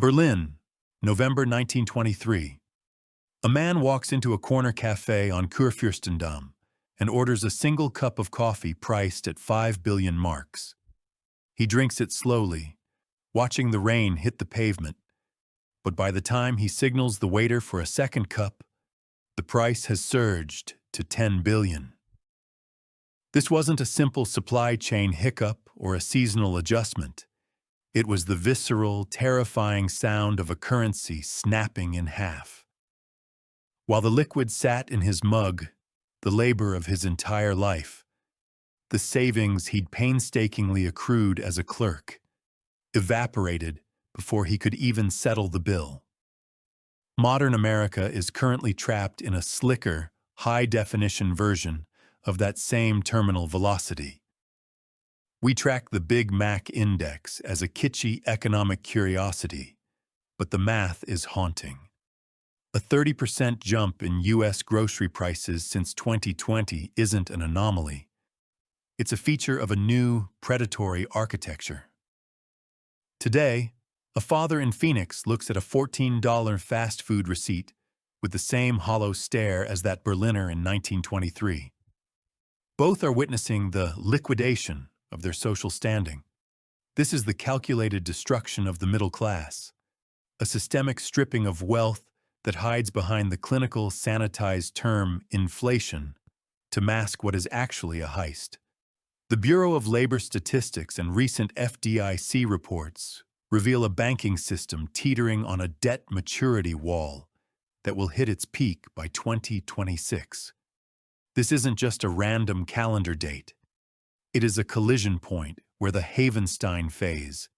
Berlin, November 1923. A man walks into a corner cafe on Kurfürstendamm and orders a single cup of coffee priced at 5 billion marks. He drinks it slowly, watching the rain hit the pavement, but by the time he signals the waiter for a second cup, the price has surged to 10 billion. This wasn't a simple supply chain hiccup or a seasonal adjustment. It was the visceral, terrifying sound of a currency snapping in half. While the liquid sat in his mug, the labor of his entire life, the savings he'd painstakingly accrued as a clerk, evaporated before he could even settle the bill. Modern America is currently trapped in a slicker, high-definition version of that same terminal velocity. We track the Big Mac Index as a kitschy economic curiosity, but the math is haunting. A 30% jump in U.S. grocery prices since 2020 isn't an anomaly. It's a feature of a new, predatory architecture. Today, a father in Phoenix looks at a $14 fast food receipt with the same hollow stare as that Berliner in 1923. Both are witnessing the liquidation of their social standing. This is the calculated destruction of the middle class, a systemic stripping of wealth that hides behind the clinical, sanitized term inflation to mask what is actually a heist. The Bureau of Labor Statistics and recent FDIC reports reveal a banking system teetering on a debt maturity wall that will hit its peak by 2026. This isn't just a random calendar date. It is a collision point where the Havenstein phase,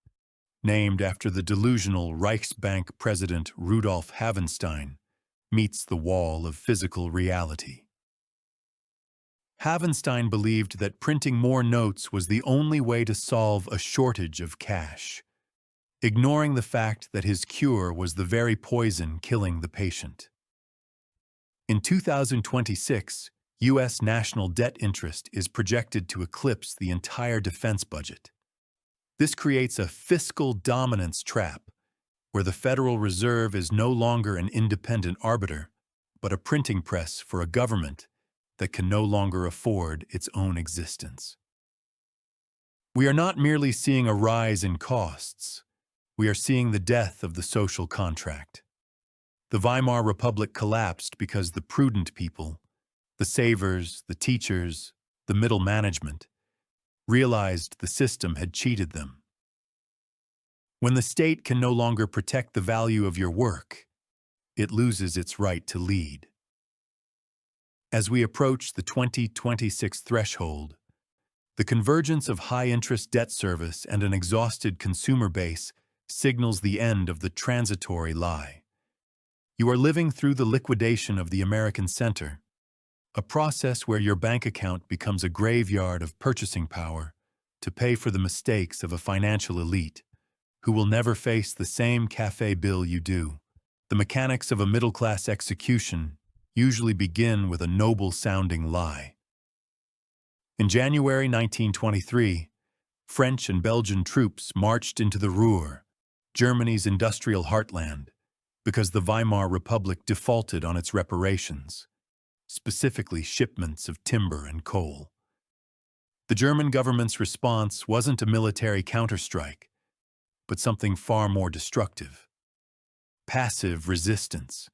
named after the delusional Reichsbank president Rudolf Havenstein, meets the wall of physical reality. Havenstein believed that printing more notes was the only way to solve a shortage of cash, ignoring the fact that his cure was the very poison killing the patient. In 2026, U.S. national debt interest is projected to eclipse the entire defense budget. This creates a fiscal dominance trap, where the Federal Reserve is no longer an independent arbiter, but a printing press for a government that can no longer afford its own existence. We are not merely seeing a rise in costs, we are seeing the death of the social contract. The Weimar Republic collapsed because the prudent people, the savers, the teachers, the middle management, realized the system had cheated them. When the state can no longer protect the value of your work, it loses its right to lead. As we approach the 2026 threshold, the convergence of high-interest debt service and an exhausted consumer base signals the end of the transitory lie. You are living through the liquidation of the American center, a process where your bank account becomes a graveyard of purchasing power to pay for the mistakes of a financial elite who will never face the same cafe bill you do. The mechanics of a middle-class execution usually begin with a noble-sounding lie. In January 1923, French and Belgian troops marched into the Ruhr, Germany's industrial heartland, because the Weimar Republic defaulted on its reparations, specifically shipments of timber and coal. The German government's response wasn't a military counterstrike, but something far more destructive: passive resistance.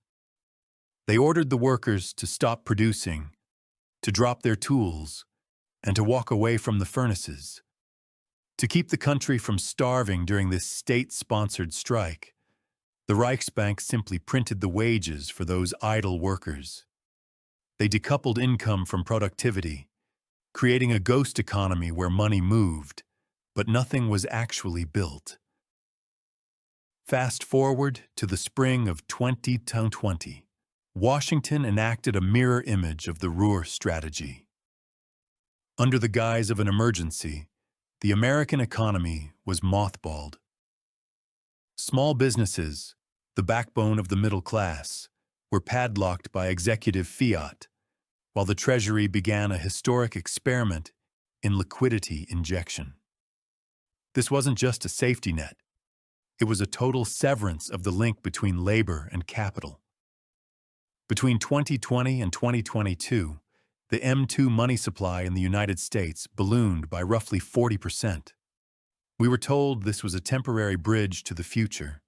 They ordered the workers to stop producing, to drop their tools, and to walk away from the furnaces. To keep the country from starving during this state-sponsored strike, the Reichsbank simply printed the wages for those idle workers. They decoupled income from productivity, creating a ghost economy where money moved, but nothing was actually built. Fast forward to the spring of 2020. Washington enacted a mirror image of the Ruhr strategy. Under the guise of an emergency, the American economy was mothballed. Small businesses, the backbone of the middle class, were padlocked by executive fiat, while the Treasury began a historic experiment in liquidity injection. This wasn't just a safety net. It was a total severance of the link between labor and capital. Between 2020 and 2022, the M2 money supply in the United States ballooned by roughly 40%. We were told this was a temporary bridge to the future,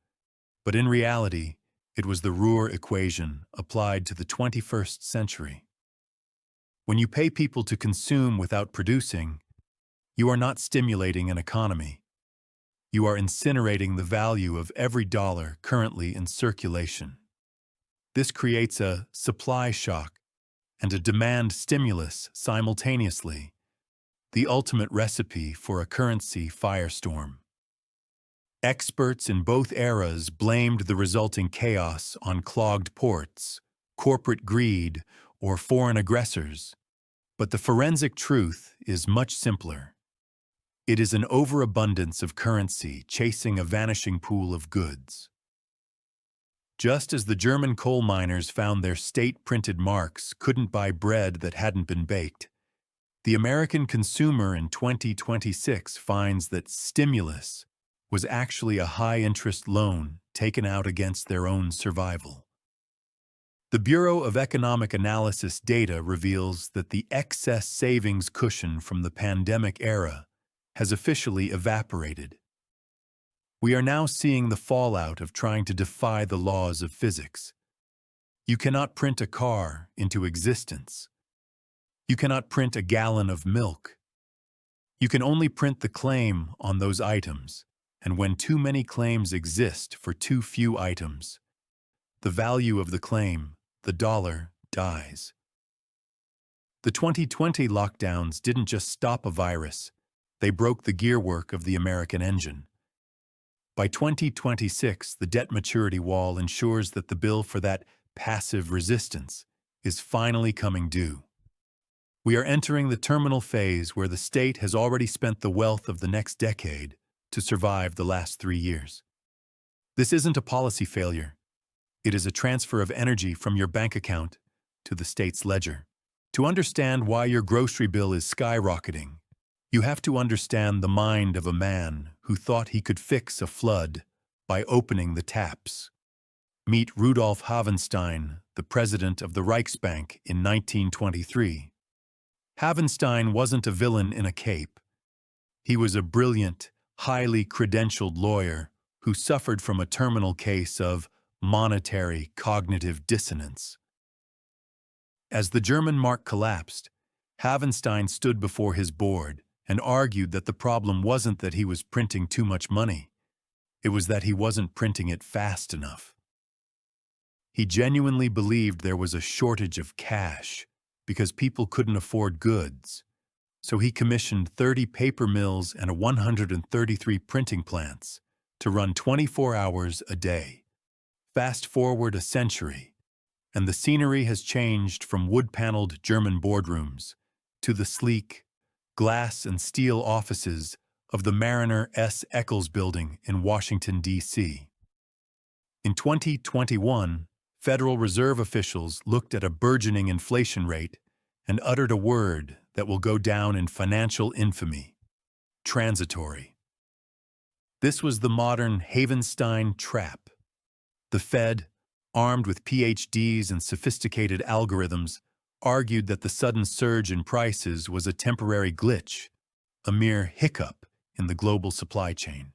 but in reality, it was the Ruhr equation applied to the 21st century. When you pay people to consume without producing, you are not stimulating an economy. You are incinerating the value of every dollar currently in circulation. This creates a supply shock and a demand stimulus simultaneously, the ultimate recipe for a currency firestorm. Experts in both eras blamed the resulting chaos on clogged ports, corporate greed, or foreign aggressors. But the forensic truth is much simpler. It is an overabundance of currency chasing a vanishing pool of goods. Just as the German coal miners found their state-printed marks couldn't buy bread that hadn't been baked, the American consumer in 2026 finds that stimulus was actually a high-interest loan taken out against their own survival. The Bureau of Economic Analysis data reveals that the excess savings cushion from the pandemic era has officially evaporated. We are now seeing the fallout of trying to defy the laws of physics. You cannot print a car into existence. You cannot print a gallon of milk. You can only print the claim on those items, and when too many claims exist for too few items, the value of the claim, the dollar, dies. The 2020 lockdowns didn't just stop a virus, they broke the gearwork of the American engine. By 2026, the debt maturity wall ensures that the bill for that passive resistance is finally coming due. We are entering the terminal phase where the state has already spent the wealth of the next decade to survive the last 3 years. This isn't a policy failure. It is a transfer of energy from your bank account to the state's ledger. To understand why your grocery bill is skyrocketing, you have to understand the mind of a man who thought he could fix a flood by opening the taps. Meet Rudolf Havenstein, the president of the Reichsbank in 1923. Havenstein wasn't a villain in a cape. He was a brilliant, highly credentialed lawyer who suffered from a terminal case of monetary cognitive dissonance. As the German mark collapsed, Havenstein stood before his board and argued that the problem wasn't that he was printing too much money. It was that he wasn't printing it fast enough. He genuinely believed there was a shortage of cash because people couldn't afford goods. So he commissioned 30 paper mills and 133 printing plants to run 24 hours a day. Fast forward a century, and the scenery has changed from wood-paneled German boardrooms to the sleek, glass and steel offices of the Mariner S. Eccles building in Washington, D.C. In 2021, Federal Reserve officials looked at a burgeoning inflation rate and uttered a word that will go down in financial infamy: transitory. This was the modern Havenstein Trap. The Fed, armed with PhDs and sophisticated algorithms, argued that the sudden surge in prices was a temporary glitch, a mere hiccup in the global supply chain.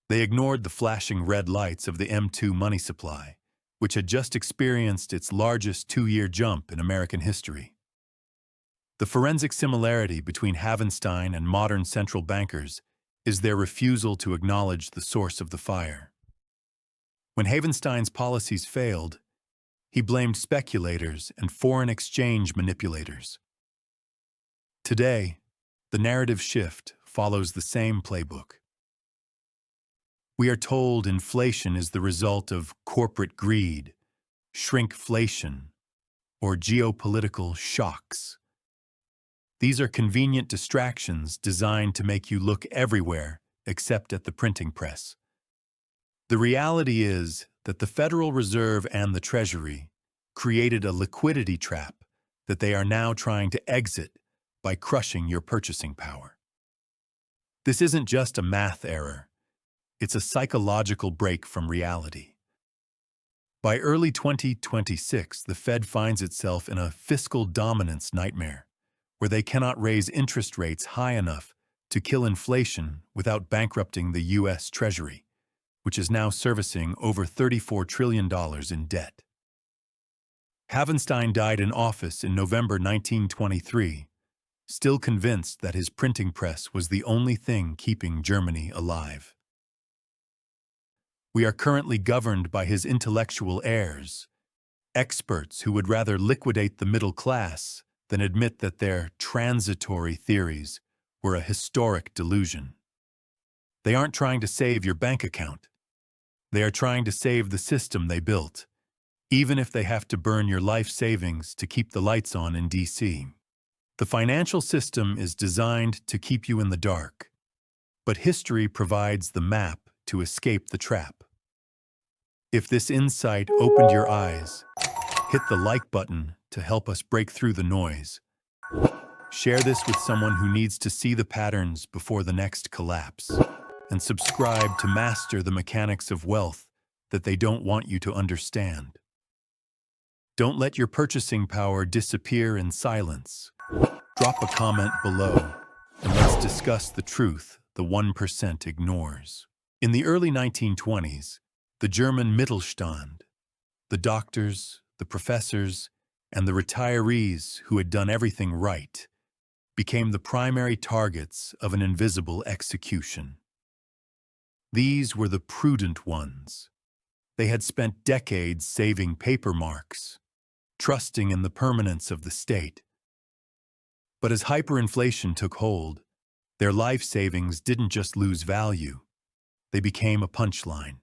They ignored the flashing red lights of the M2 money supply, which had just experienced its largest 2-year jump in American history. The forensic similarity between Havenstein and modern central bankers is their refusal to acknowledge the source of the fire. When Havenstein's policies failed, he blamed speculators and foreign exchange manipulators. Today, the narrative shift follows the same playbook. We are told inflation is the result of corporate greed, shrinkflation, or geopolitical shocks. These are convenient distractions designed to make you look everywhere except at the printing press. The reality is that the Federal Reserve and the Treasury created a liquidity trap that they are now trying to exit by crushing your purchasing power. This isn't just a math error. It's a psychological break from reality. By early 2026, the Fed finds itself in a fiscal dominance nightmare, where they cannot raise interest rates high enough to kill inflation without bankrupting the U.S. Treasury, which is now servicing over $34 trillion in debt. Havenstein died in office in November 1923, still convinced that his printing press was the only thing keeping Germany alive. We are currently governed by his intellectual heirs, experts who would rather liquidate the middle class than admit that their transitory theories were a historic delusion. They aren't trying to save your bank account. They are trying to save the system they built, even if they have to burn your life savings to keep the lights on in D.C. The financial system is designed to keep you in the dark, but history provides the map to escape the trap. If this insight opened your eyes, hit the like button to help us break through the noise. Share this with someone who needs to see the patterns before the next collapse. And subscribe to master the mechanics of wealth that they don't want you to understand. Don't let your purchasing power disappear in silence. Drop a comment below, and let's discuss the truth the 1% ignores. In the early 1920s, the German Mittelstand, the doctors, the professors, and the retirees who had done everything right, became the primary targets of an invisible execution. These were the prudent ones. They had spent decades saving paper marks, trusting in the permanence of the state. But as hyperinflation took hold, their life savings didn't just lose value, they became a punchline.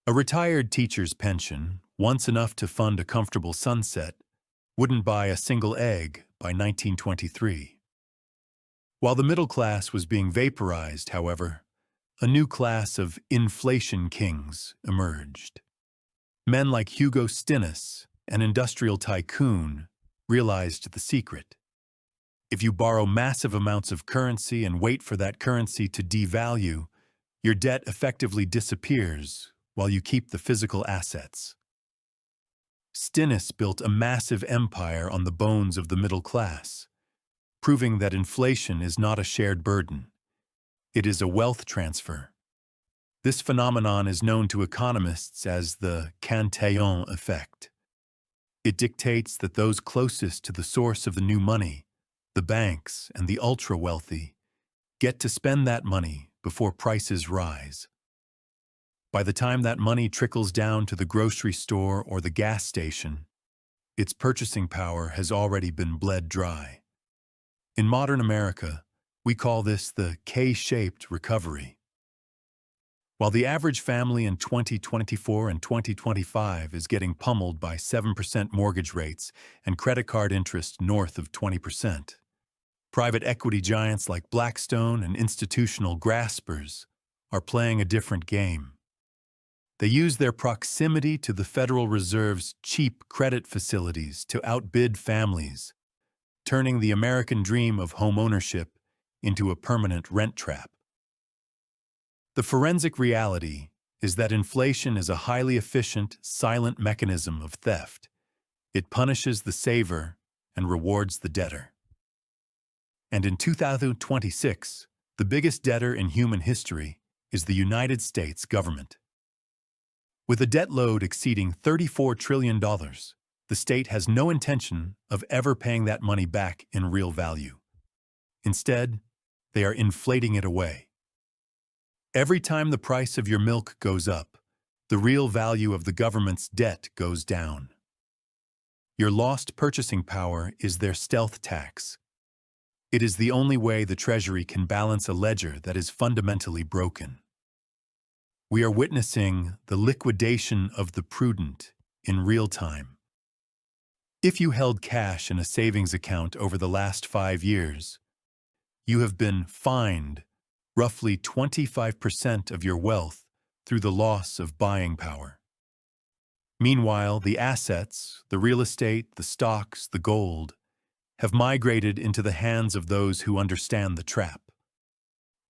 A retired teacher's pension, once enough to fund a comfortable sunset, wouldn't buy a single egg by 1923. While the middle class was being vaporized, however, a new class of inflation kings emerged. Men like Hugo Stinnes, an industrial tycoon, realized the secret. If you borrow massive amounts of currency and wait for that currency to devalue, your debt effectively disappears while you keep the physical assets. Stinnes built a massive empire on the bones of the middle class, proving that inflation is not a shared burden. It is a wealth transfer. This phenomenon is known to economists as the Cantillon Effect. It dictates that those closest to the source of the new money, the banks and the ultra-wealthy, get to spend that money before prices rise. By the time that money trickles down to the grocery store or the gas station, its purchasing power has already been bled dry. In modern America, we call this the K-shaped recovery. While the average family in 2024 and 2025 is getting pummeled by 7% mortgage rates and credit card interest north of 20%, private equity giants like Blackstone and institutional graspers are playing a different game. They use their proximity to the Federal Reserve's cheap credit facilities to outbid families, turning the American dream of homeownership into a permanent rent trap. The forensic reality is that inflation is a highly efficient, silent mechanism of theft. It punishes the saver and rewards the debtor. And in 2026, the biggest debtor in human history is the United States government. With a debt load exceeding $34 trillion, the state has no intention of ever paying that money back in real value. Instead, they are inflating it away. Every time the price of your milk goes up, the real value of the government's debt goes down. Your lost purchasing power is their stealth tax. It is the only way the Treasury can balance a ledger that is fundamentally broken. We are witnessing the liquidation of the prudent in real time. If you held cash in a savings account over the last 5 years, you have been fined roughly 25% of your wealth through the loss of buying power. Meanwhile, the assets, the real estate, the stocks, the gold, have migrated into the hands of those who understand the trap.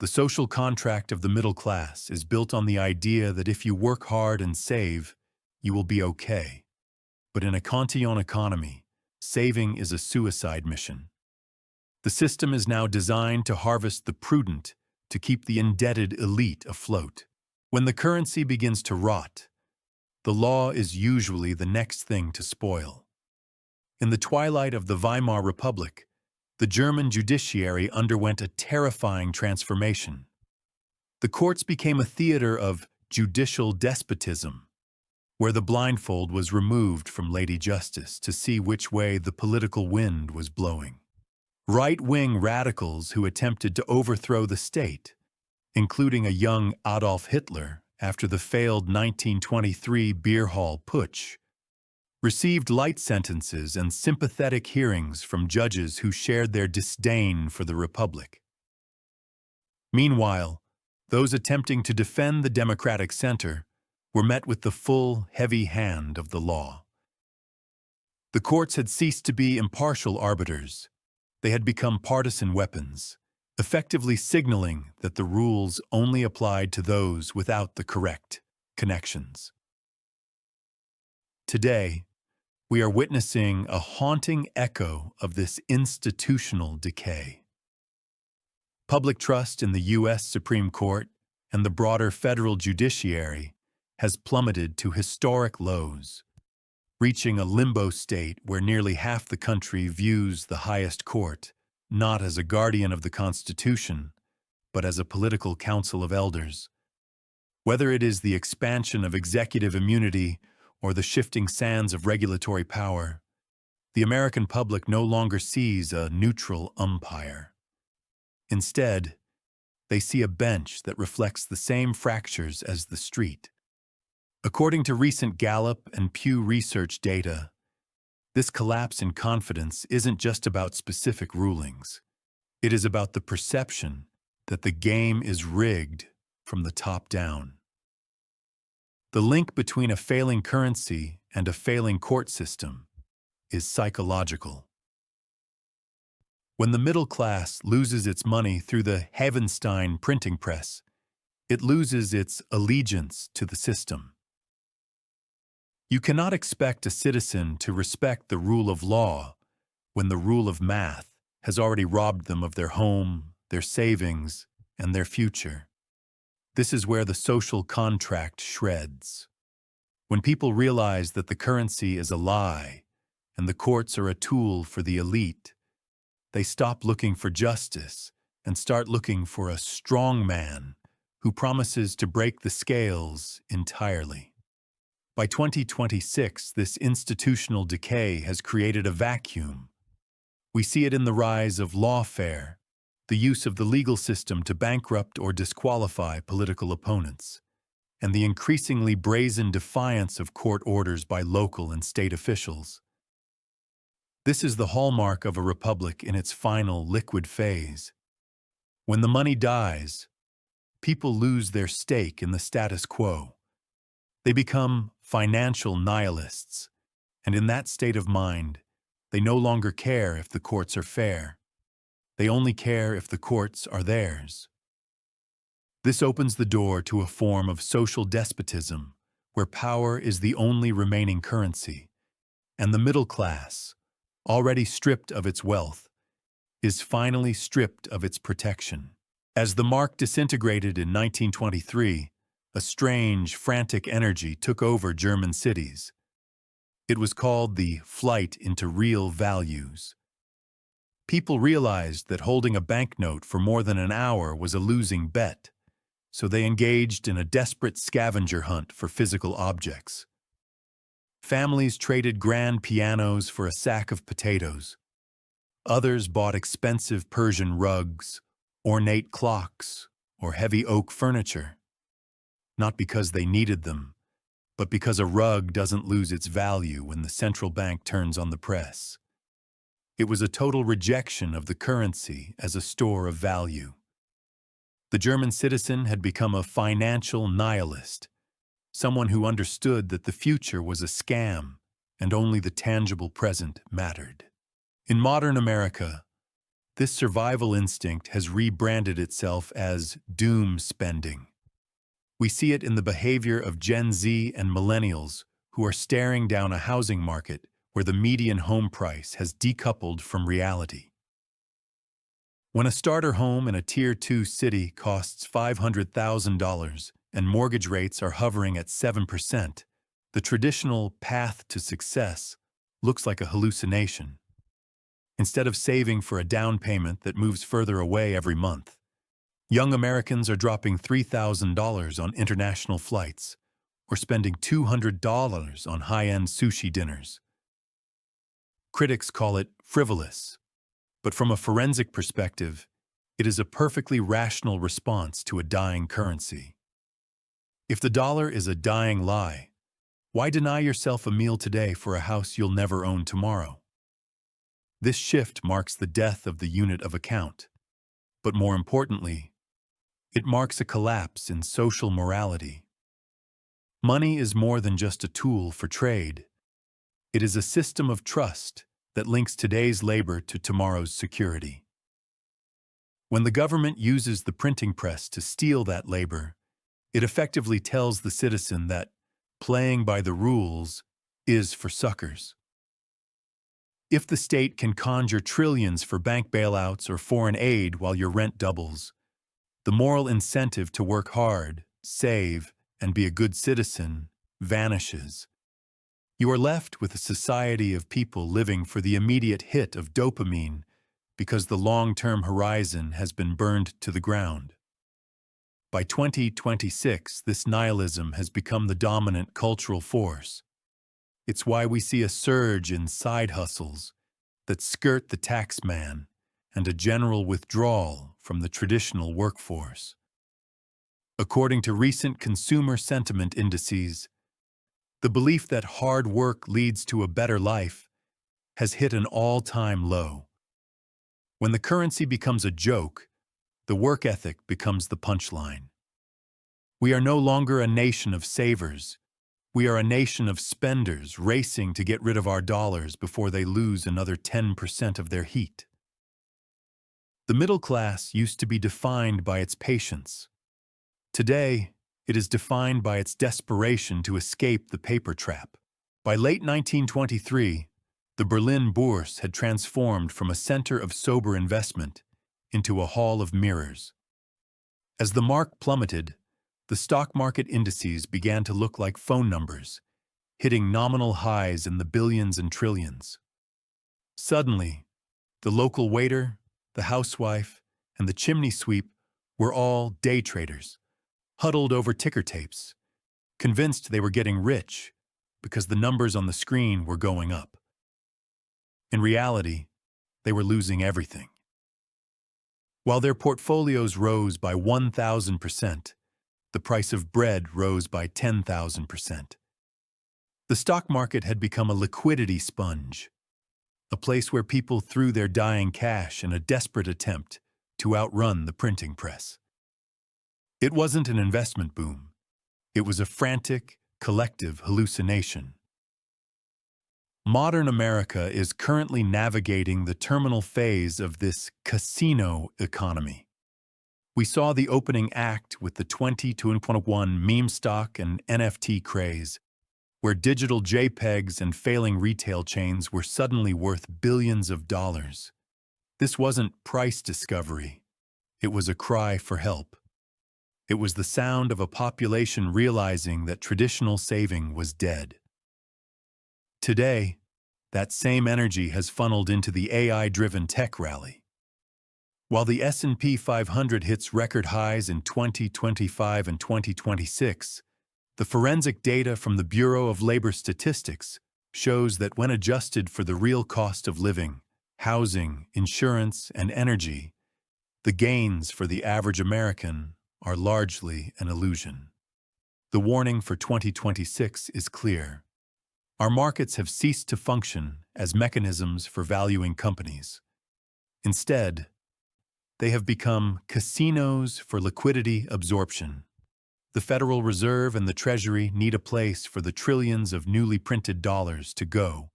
The social contract of the middle class is built on the idea that if you work hard and save, you will be okay. But in a Cantillon economy, saving is a suicide mission. The system is now designed to harvest the prudent, to keep the indebted elite afloat. When the currency begins to rot, the law is usually the next thing to spoil. In the twilight of the Weimar Republic, the German judiciary underwent a terrifying transformation. The courts became a theater of judicial despotism, where the blindfold was removed from Lady Justice to see which way the political wind was blowing. Right-wing radicals who attempted to overthrow the state, including a young Adolf Hitler after the failed 1923 beer hall putsch, received light sentences and sympathetic hearings from judges who shared their disdain for the Republic. Meanwhile, those attempting to defend the democratic center were met with the full, heavy hand of the law. The courts had ceased to be impartial arbiters. They had become partisan weapons, effectively signaling that the rules only applied to those without the correct connections. Today, we are witnessing a haunting echo of this institutional decay. Public trust in the U.S. Supreme Court and the broader federal judiciary has plummeted to historic lows, reaching a limbo state where nearly half the country views the highest court not as a guardian of the Constitution, but as a political council of elders. Whether it is the expansion of executive immunity or the shifting sands of regulatory power, the American public no longer sees a neutral umpire. Instead, they see a bench that reflects the same fractures as the street. According to recent Gallup and Pew Research data, this collapse in confidence isn't just about specific rulings. It is about the perception that the game is rigged from the top down. The link between a failing currency and a failing court system is psychological. When the middle class loses its money through the Havenstein printing press, it loses its allegiance to the system. You cannot expect a citizen to respect the rule of law when the rule of math has already robbed them of their home, their savings, and their future. This is where the social contract shreds. When people realize that the currency is a lie and the courts are a tool for the elite, they stop looking for justice and start looking for a strong man who promises to break the scales entirely. By 2026, this institutional decay has created a vacuum. We see it in the rise of lawfare, the use of the legal system to bankrupt or disqualify political opponents, and the increasingly brazen defiance of court orders by local and state officials. This is the hallmark of a republic in its final liquid phase. When the money dies, people lose their stake in the status quo. They become financial nihilists, and in that state of mind, they no longer care if the courts are fair. They only care if the courts are theirs. This opens the door to a form of social despotism, where power is the only remaining currency, and the middle class, already stripped of its wealth, is finally stripped of its protection. As the mark disintegrated in 1923, a strange, frantic energy took over German cities. It was called the flight into real values. People realized that holding a banknote for more than an hour was a losing bet, so they engaged in a desperate scavenger hunt for physical objects. Families traded grand pianos for a sack of potatoes. Others bought expensive Persian rugs, ornate clocks, or heavy oak furniture. Not because they needed them, but because a rug doesn't lose its value when the central bank turns on the press. It was a total rejection of the currency as a store of value. The German citizen had become a financial nihilist, someone who understood that the future was a scam and only the tangible present mattered. In modern America, This survival instinct has rebranded itself as doom spending. We see it in the behavior of Gen Z and millennials who are staring down a housing market where the median home price has decoupled from reality. When a starter home in a Tier 2 city costs $500,000 and mortgage rates are hovering at 7%, the traditional path to success looks like a hallucination. Instead of saving for a down payment that moves further away every month, young Americans are dropping $3,000 on international flights or spending $200 on high-end sushi dinners. Critics call it frivolous, but from a forensic perspective, it is a perfectly rational response to a dying currency. If the dollar is a dying lie, why deny yourself a meal today for a house you'll never own tomorrow? This shift marks the death of the unit of account, but more importantly, it marks a collapse in social morality. Money is more than just a tool for trade. It is a system of trust that links today's labor to tomorrow's security. When the government uses the printing press to steal that labor, it effectively tells the citizen that playing by the rules is for suckers. If the state can conjure trillions for bank bailouts or foreign aid while your rent doubles, the moral incentive to work hard, save, and be a good citizen vanishes. You are left with a society of people living for the immediate hit of dopamine because the long-term horizon has been burned to the ground. By 2026, this nihilism has become the dominant cultural force. It's why we see a surge in side hustles that skirt the tax man and a general withdrawal from the traditional workforce. According to recent consumer sentiment indices, the belief that hard work leads to a better life has hit an all-time low. When the currency becomes a joke, the work ethic becomes the punchline. We are no longer a nation of savers. We are a nation of spenders racing to get rid of our dollars before they lose another 10% of their heat. The middle class used to be defined by its patience. Today, it is defined by its desperation to escape the paper trap. By late 1923, the Berlin Bourse had transformed from a center of sober investment into a hall of mirrors. As the mark plummeted, the stock market indices began to look like phone numbers, hitting nominal highs in the billions and trillions. Suddenly, the local waiter, the housewife, and the chimney sweep were all day traders, huddled over ticker tapes, convinced they were getting rich because the numbers on the screen were going up. In reality, they were losing everything. While their portfolios rose by 1,000%, the price of bread rose by 10,000%. The stock market had become a liquidity sponge, a place where people threw their dying cash in a desperate attempt to outrun the printing press. It wasn't an investment boom. It was a frantic, collective hallucination. Modern America is currently navigating the terminal phase of this casino economy. We saw the opening act with the 2021 meme stock and NFT craze, where digital JPEGs and failing retail chains were suddenly worth billions of dollars. This wasn't price discovery. It was a cry for help. It was the sound of a population realizing that traditional saving was dead. Today, that same energy has funneled into the AI-driven tech rally. While the S&P 500 hits record highs in 2025 and 2026, the forensic data from the Bureau of Labor Statistics shows that when adjusted for the real cost of living, housing, insurance, and energy, the gains for the average American are largely an illusion. The warning for 2026 is clear. Our markets have ceased to function as mechanisms for valuing companies. Instead, they have become casinos for liquidity absorption. The Federal Reserve and the Treasury need a place for the trillions of newly printed dollars to go,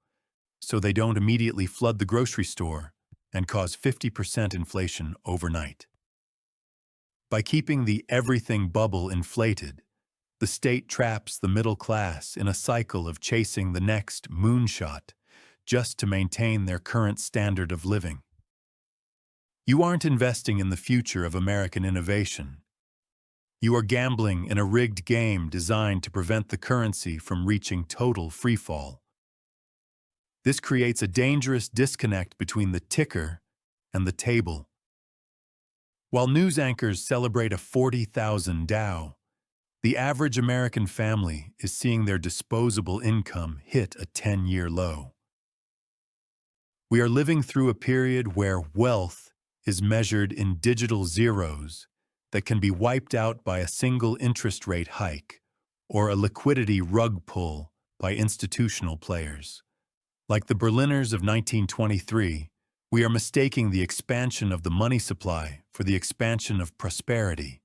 so they don't immediately flood the grocery store and cause 50% inflation overnight. By keeping the everything bubble inflated, the state traps the middle class in a cycle of chasing the next moonshot just to maintain their current standard of living. You aren't investing in the future of American innovation. You are gambling in a rigged game designed to prevent the currency from reaching total freefall. This creates a dangerous disconnect between the ticker and the table. While news anchors celebrate a 40,000 Dow, the average American family is seeing their disposable income hit a 10-year low. We are living through a period where wealth is measured in digital zeros that can be wiped out by a single interest rate hike or a liquidity rug pull by institutional players. Like the Berliners of 1923, we are mistaking the expansion of the money supply for the expansion of prosperity.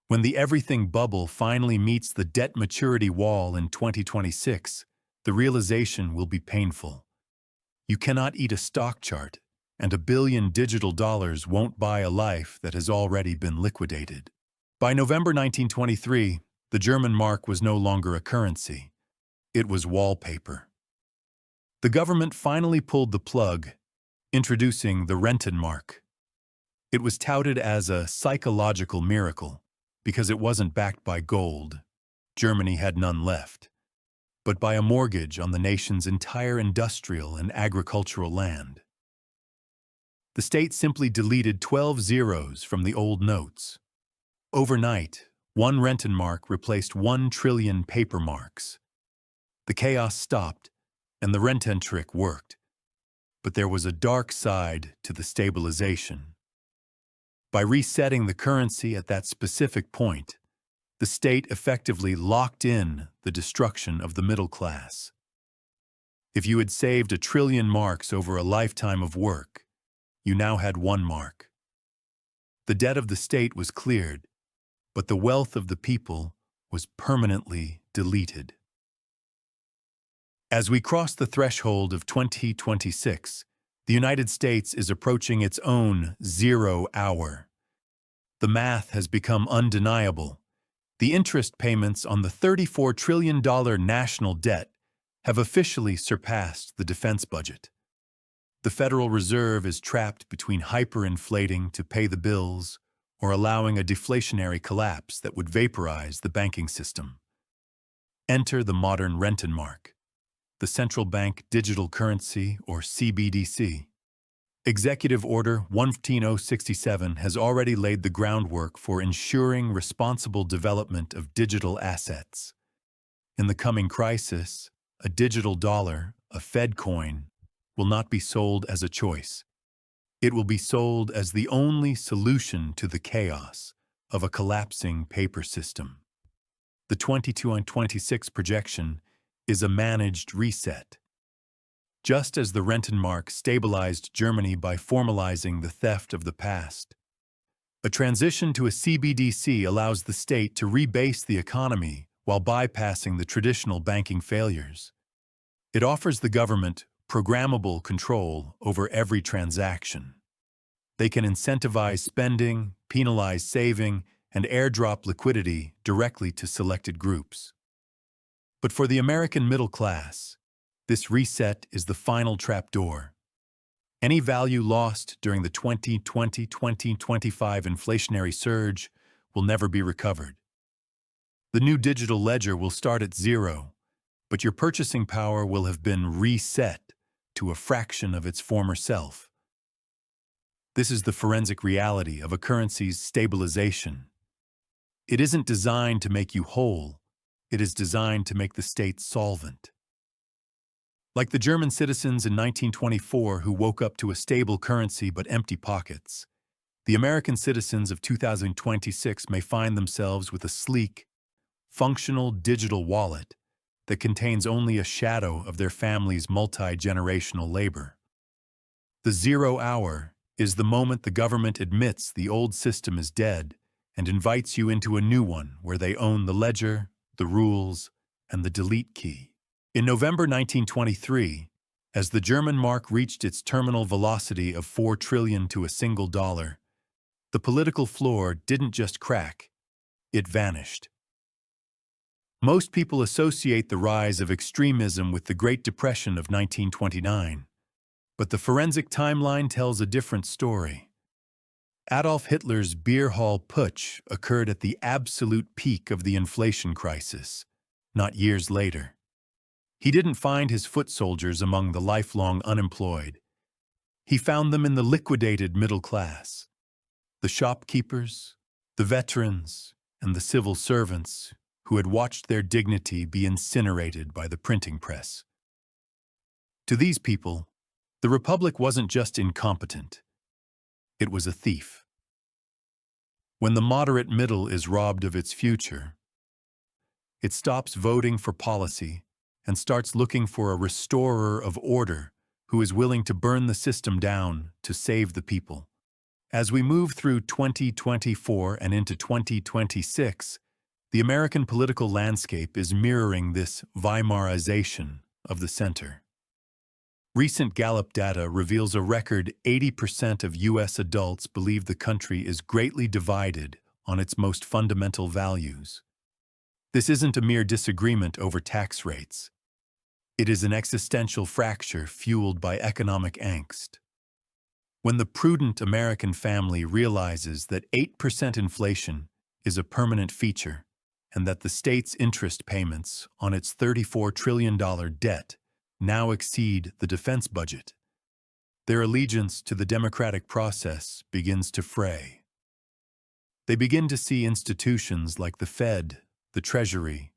When the everything bubble finally meets the debt maturity wall in 2026, the realization will be painful. You cannot eat a stock chart, and $1 billion digital dollars won't buy a life that has already been liquidated. By November 1923, the German mark was no longer a currency. It was wallpaper. The government finally pulled the plug, introducing the Rentenmark. It was touted as a psychological miracle because it wasn't backed by gold. Germany had none left, but by a mortgage on the nation's entire industrial and agricultural land. The state simply deleted 12 zeros from the old notes. Overnight, one Rentenmark replaced 1 trillion paper marks. The chaos stopped, and the Rententrick worked. But there was a dark side to the stabilization. By resetting the currency at that specific point, the state effectively locked in the destruction of the middle class. If you had saved 1 trillion marks over a lifetime of work, you now had 1 mark. The debt of the state was cleared, but the wealth of the people was permanently deleted. As we cross the threshold of 2026, the United States is approaching its own 0 hour. The math has become undeniable. The interest payments on the $34 trillion national debt have officially surpassed the defense budget. The Federal Reserve is trapped between hyperinflating to pay the bills or allowing a deflationary collapse that would vaporize the banking system. Enter the modern Rentenmark, the central bank digital currency, or CBDC. Executive Order 15067 has already laid the groundwork for ensuring responsible development of digital assets. In the coming crisis, a digital dollar, a Fed coin, will not be sold as a choice. It will be sold as the only solution to the chaos of a collapsing paper system. The 22-26 projection is a managed reset. Just as the Rentenmark stabilized Germany by formalizing the theft of the past, a transition to a CBDC allows the state to rebase the economy while bypassing the traditional banking failures. It offers the government programmable control over every transaction. They can incentivize spending, penalize saving, and airdrop liquidity directly to selected groups. But for the American middle class, this reset is the final trapdoor. Any value lost during the 2020-2025 inflationary surge will never be recovered. The new digital ledger will start at 0, but your purchasing power will have been reset to a fraction of its former self. This is the forensic reality of a currency's stabilization. It isn't designed to make you whole. It is designed to make the state solvent. Like the German citizens in 1924 who woke up to a stable currency but empty pockets, the American citizens of 2026 may find themselves with a sleek, functional digital wallet that contains only a shadow of their family's multi-generational labor. The 0 hour is the moment the government admits the old system is dead and invites you into a new one where they own the ledger, the rules, and the delete key. In November 1923, As the German mark reached its terminal velocity of 4 trillion to a single dollar, the political floor didn't just crack, it vanished. Most people associate the rise of extremism with the Great Depression of 1929, but the forensic timeline tells a different story. Adolf Hitler's beer hall putsch occurred at the absolute peak of the inflation crisis, not years later. He didn't find his foot soldiers among the lifelong unemployed. He found them in the liquidated middle class. The shopkeepers, the veterans, and the civil servants who had watched their dignity be incinerated by the printing press. To these people, the Republic wasn't just incompetent, it was a thief. When the moderate middle is robbed of its future, it stops voting for policy and starts looking for a restorer of order who is willing to burn the system down to save the people. As we move through 2024 and into 2026, the American political landscape is mirroring this Weimarization of the center. Recent Gallup data reveals a record 80% of U.S. adults believe the country is greatly divided on its most fundamental values. This isn't a mere disagreement over tax rates. It is an existential fracture fueled by economic angst. When the prudent American family realizes that 8% inflation is a permanent feature, and that the state's interest payments on its $34 trillion debt now exceed the defense budget, their allegiance to the democratic process begins to fray. They begin to see institutions like the Fed, the Treasury,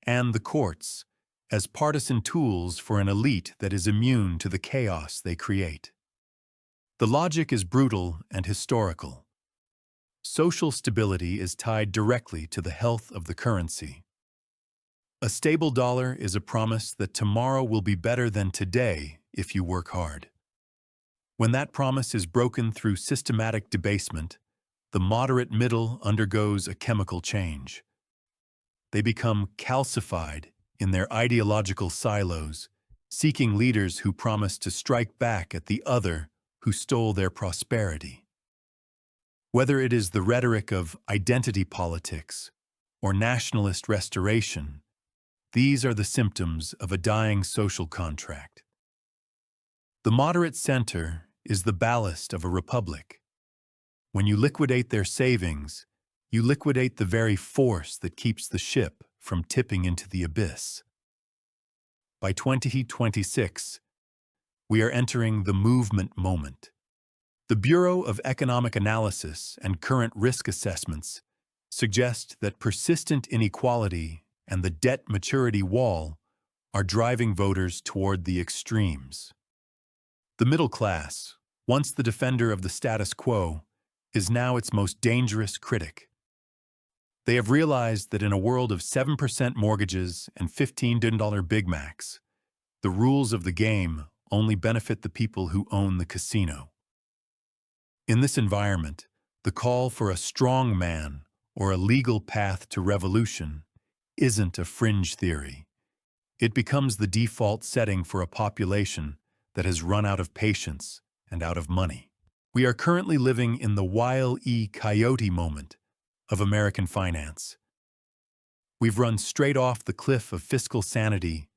and the courts as partisan tools for an elite that is immune to the chaos they create. The logic is brutal and historical. Social stability is tied directly to the health of the currency. A stable dollar is a promise that tomorrow will be better than today if you work hard. When that promise is broken through systematic debasement, the moderate middle undergoes a chemical change. They become calcified in their ideological silos, seeking leaders who promise to strike back at the other who stole their prosperity. Whether it is the rhetoric of identity politics or nationalist restoration, these are the symptoms of a dying social contract. The moderate center is the ballast of a republic. When you liquidate their savings, you liquidate the very force that keeps the ship from tipping into the abyss. By 2026, we are entering the movement moment. The Bureau of Economic Analysis and Current Risk Assessments suggest that persistent inequality and the debt maturity wall are driving voters toward the extremes. The middle class, once the defender of the status quo, is now its most dangerous critic. They have realized that in a world of 7% mortgages and $15 Big Macs, the rules of the game only benefit the people who own the casino. In this environment, the call for a strong man or a legal path to revolution isn't a fringe theory. It becomes the default setting for a population that has run out of patience and out of money. We are currently living in the Wile E. Coyote moment of American finance. We've run straight off the cliff of fiscal sanity,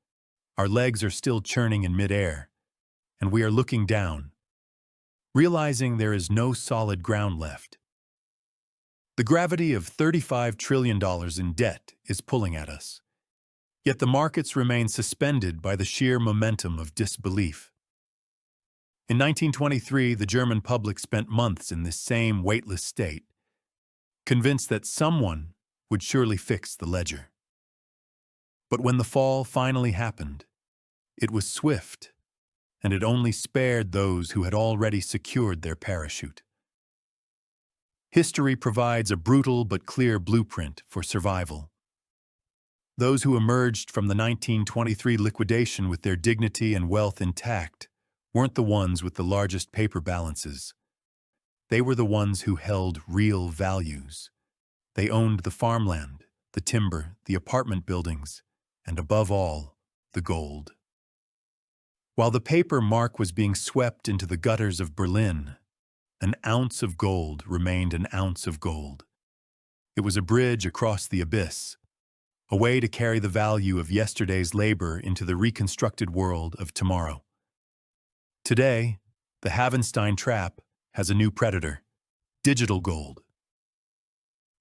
our legs are still churning in midair, and we are looking down, realizing there is no solid ground left. The gravity of $35 trillion in debt is pulling at us, yet the markets remain suspended by the sheer momentum of disbelief. In 1923, the German public spent months in this same weightless state, convinced that someone would surely fix the ledger. But when the fall finally happened, it was swift, and it only spared those who had already secured their parachute. History provides a brutal but clear blueprint for survival. Those who emerged from the 1923 liquidation with their dignity and wealth intact weren't the ones with the largest paper balances. They were the ones who held real values. They owned the farmland, the timber, the apartment buildings, and above all, the gold. While the paper mark was being swept into the gutters of Berlin, an ounce of gold remained an ounce of gold. It was a bridge across the abyss, a way to carry the value of yesterday's labor into the reconstructed world of tomorrow. Today, the Havenstein Trap has a new predator: digital gold.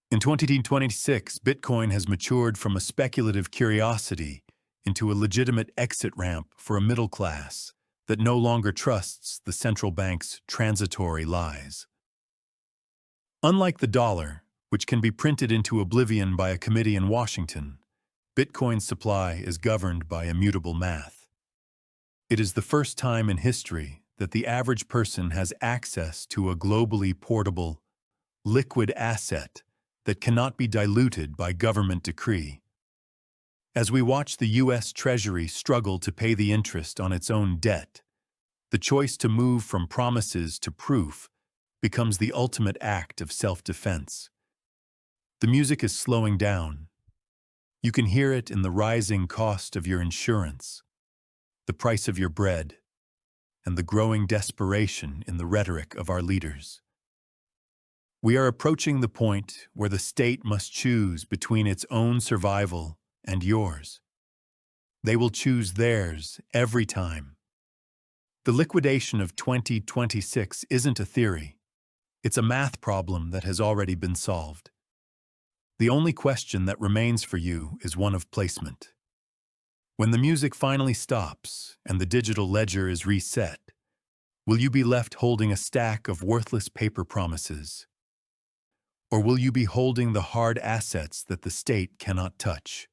In 2026, Bitcoin has matured from a speculative curiosity into a legitimate exit ramp for a middle class that no longer trusts the central bank's transitory lies. Unlike the dollar, which can be printed into oblivion by a committee in Washington, Bitcoin's supply is governed by immutable math. It is the first time in history that the average person has access to a globally portable, liquid asset that cannot be diluted by government decree. As we watch the U.S. Treasury struggle to pay the interest on its own debt, the choice to move from promises to proof becomes the ultimate act of self-defense. The music is slowing down. You can hear it in the rising cost of your insurance, the price of your bread, and the growing desperation in the rhetoric of our leaders. We are approaching the point where the state must choose between its own survival and yours. They will choose theirs every time. The liquidation of 2026 isn't a theory. It's a math problem that has already been solved. The only question that remains for you is one of placement. When the music finally stops and the digital ledger is reset, will you be left holding a stack of worthless paper promises? Or will you be holding the hard assets that the state cannot touch?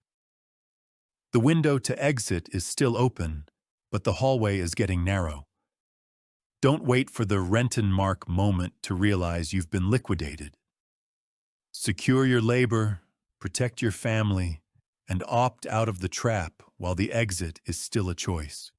The window to exit is still open, but the hallway is getting narrow. Don't wait for the Rentenmark moment to realize you've been liquidated. Secure your labor, protect your family, and opt out of the trap while the exit is still a choice.